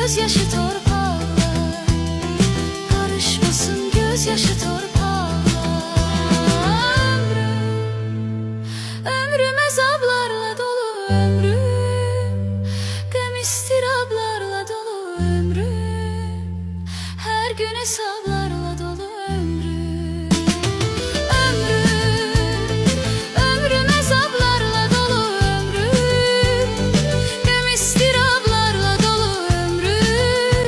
gözyaşı torpağa, karışmasın gözyaşı torpağa. Ömrüm azaplarla dolu, ömrüm gam istiraplarla dolu, ömrüm her gün hesap.